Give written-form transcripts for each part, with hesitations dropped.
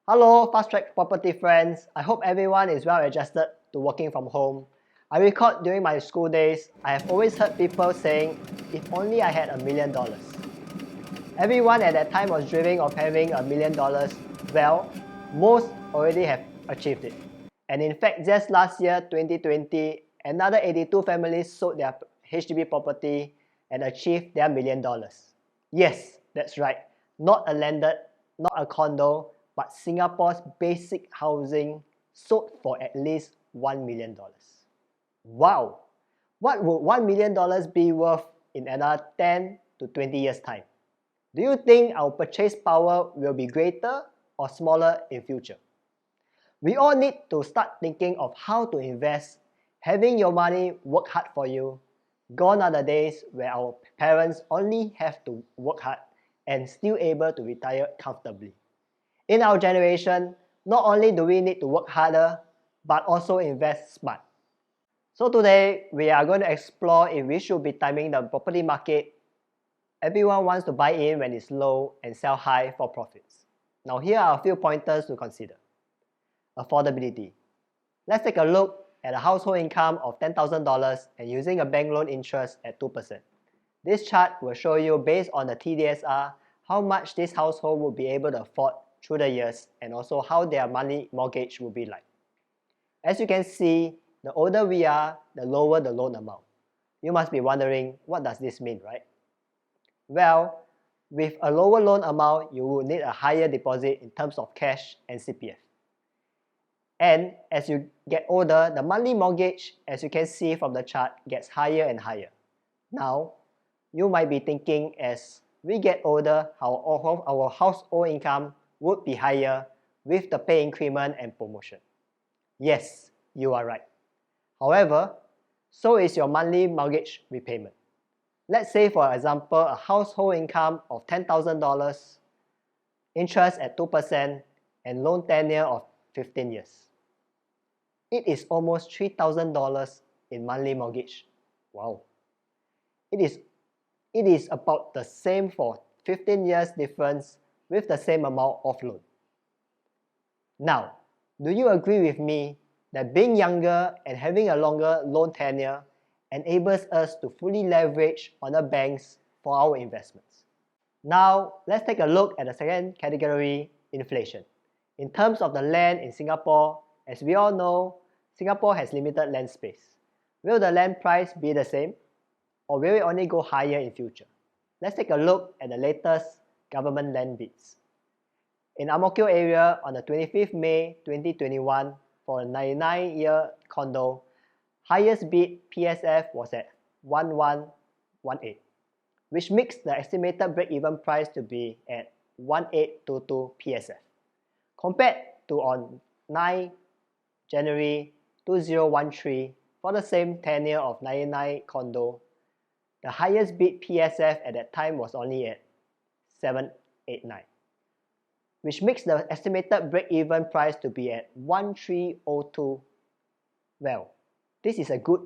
Hello, Fast Track Property friends. I hope everyone is well adjusted to working from home. I recall during my school days, I have always heard people saying, if only I had $1 million. Everyone at that time was dreaming of having $1 million. Well, most already have achieved it. And in fact, just last year, 2020, another 82 families sold their HDB property and achieved their $1 million. Yes, that's right. Not a landed, not a condo, but Singapore's basic housing sold for at least $1 million. Wow! What would $1 million be worth in another 10 to 20 years' time? Do you think our purchase power will be greater or smaller in future? We all need to start thinking of how to invest, having your money work hard for you. Gone are the days where our parents only have to work hard and still able to retire comfortably. In our generation, not only do we need to work harder, but also invest smart. So today, we are going to explore if we should be timing the property market. Everyone wants to buy in when it's low and sell high for profits. Now here are a few pointers to consider. Affordability. Let's take a look at a household income of $10,000 and using a bank loan interest at 2%. This chart will show you based on the TDSR how much this household will be able to afford through the years and also how their monthly mortgage will be like. As you can see, the older we are, the lower the loan amount. You must be wondering, what does this mean, right? Well, with a lower loan amount, you will need a higher deposit in terms of cash and CPF. And as you get older, the monthly mortgage, as you can see from the chart, gets higher and higher. Now, you might be thinking as we get older, our household income would be higher with the pay increment and promotion. Yes, you are right. However, so is your monthly mortgage repayment. Let's say, for example, a household income of $10,000, interest at 2%, and loan tenure of 15 years. It is almost $3,000 in monthly mortgage. Wow. It is about the same for 15 years difference with the same amount of loan. Now, do you agree with me that being younger and having a longer loan tenure enables us to fully leverage on the banks for our investments? Now, let's take a look at the second category, inflation. In terms of the land in Singapore, as we all know, Singapore has limited land space. Will the land price be the same, or will it only go higher in future? Let's take a look at the latest government land bids. In Ang Mo Kio area on the 25th May 2021 for a 99-year condo, highest bid PSF was at 1118, which makes the estimated break-even price to be at 1822 PSF. Compared to on 9 January 2013 for the same tenure of 99 condo, the highest bid PSF at that time was only at 789, which makes the estimated break-even price to be at 1302. Well, this is a good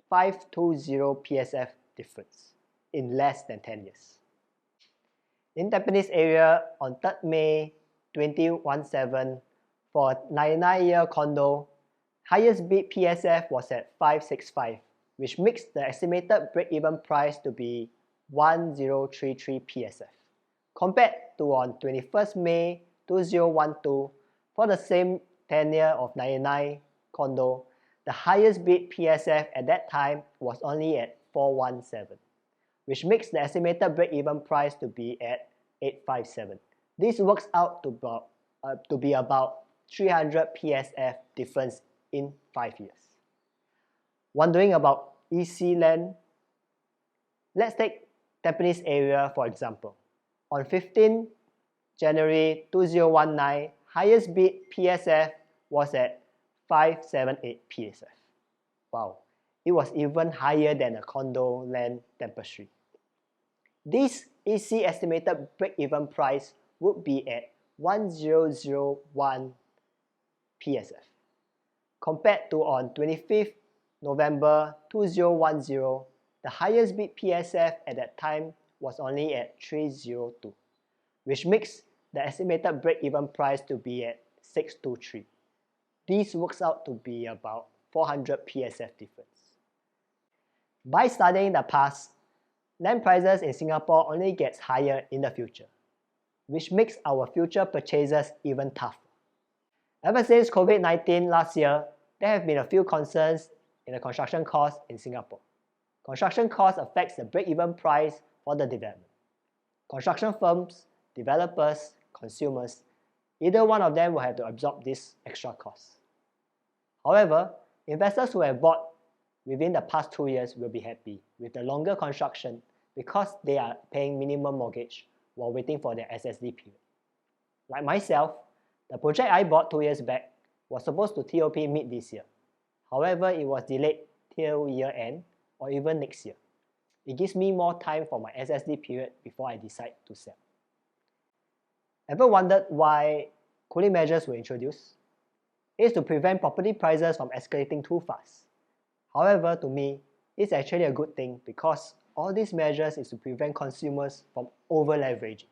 520 PSF difference in less than 10 years. In Tampines area on 3rd May 2017 for a 99-year condo, highest bid PSF was at 565, which makes the estimated break-even price to be 1033 PSF. Compared to on 21st May 2012 for the same tenure of 99 condo, the highest bid PSF at that time was only at 417, which makes the estimated break-even price to be at 857. This works out to be about 300 PSF difference in 5 years. Wondering about EC land? Let's take Tampines area for example. On 15 January 2019, highest bid PSF was at 578 PSF. Wow, it was even higher than a condo land tapestry. This EC estimated break-even price would be at 1001 PSF. Compared to on 25th November 2010, the highest bid PSF at that time was only at 302, which makes the estimated break-even price to be at 623. This works out to be about 400 PSF difference. By studying the past, land prices in Singapore only gets higher in the future, which makes our future purchases even tougher. Ever since COVID-19 last year, there have been a few concerns in the construction costs in Singapore. Construction costs affects the break-even price for the development. Construction firms, developers, consumers, either one of them will have to absorb this extra cost. However, investors who have bought within the past 2 years will be happy with the longer construction because they are paying minimum mortgage while waiting for their SSD period. Like myself, the project I bought 2 years back was supposed to TOP mid this year. However, it was delayed till year end or even next year. It gives me more time for my SSD period before I decide to sell. Ever wondered why cooling measures were introduced? It is to prevent property prices from escalating too fast. However, to me, it's actually a good thing because all these measures is to prevent consumers from over-leveraging.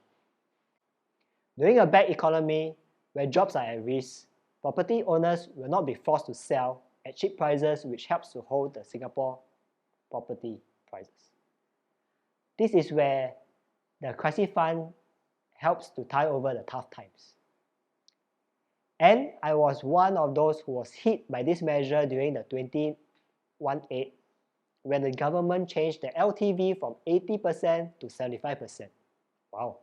During a bad economy where jobs are at risk, property owners will not be forced to sell at cheap prices, which helps to hold the Singapore property prices. This is where the crisis fund helps to tide over the tough times. And I was one of those who was hit by this measure during the 2018 when the government changed the LTV from 80% to 75%. Wow,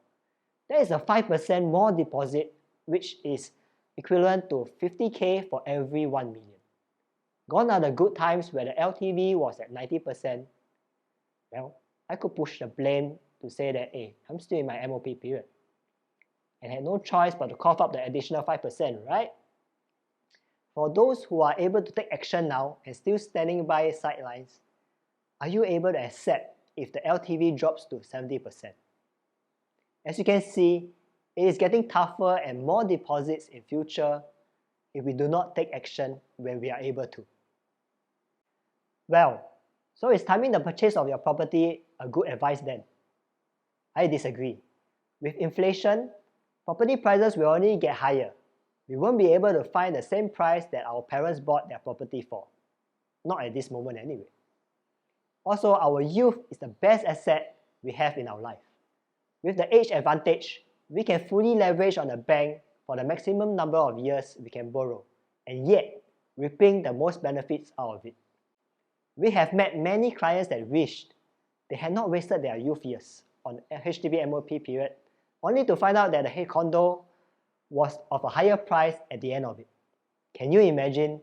that is a 5% more deposit, which is equivalent to 50k for every 1 million. Gone are the good times where the LTV was at 90%. Well, I could push the blame to say that, hey, I'm still in my MOP period and had no choice but to cough up the additional 5%, right? For those who are able to take action now and still standing by sidelines, are you able to accept if the LTV drops to 70%? As you can see, it is getting tougher and more deposits in future if we do not take action when we are able to. Well, so is timing the purchase of your property a good advice then? I disagree. With inflation, property prices will only get higher. We won't be able to find the same price that our parents bought their property for. Not at this moment anyway. Also, our youth is the best asset we have in our life. With the age advantage, we can fully leverage on the bank for the maximum number of years we can borrow, and yet reaping the most benefits out of it. We have met many clients that wished they had not wasted their youth years on a HDB MOP period, only to find out that the condo was of a higher price at the end of it. Can you imagine?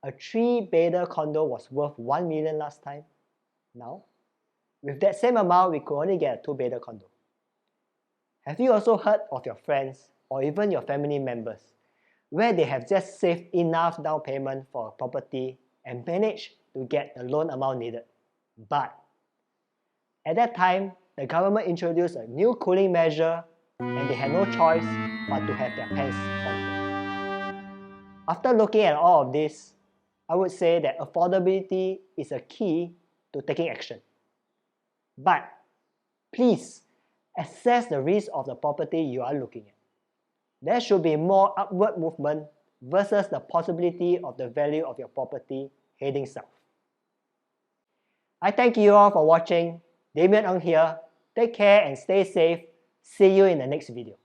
A 3-bedder condo was worth 1 million last time. Now, with that same amount, we could only get a 2-bedder condo. Have you also heard of your friends or even your family members where they have just saved enough down payment for a property and managed to get the loan amount needed? But at that time, the government introduced a new cooling measure and they had no choice but to have their pants on hold. After looking at all of this, I would say that affordability is a key to taking action. But please assess the risk of the property you are looking at. There should be more upward movement versus the possibility of the value of your property heading south. I thank you all for watching. Damian Ng here. Take care and stay safe. See you in the next video.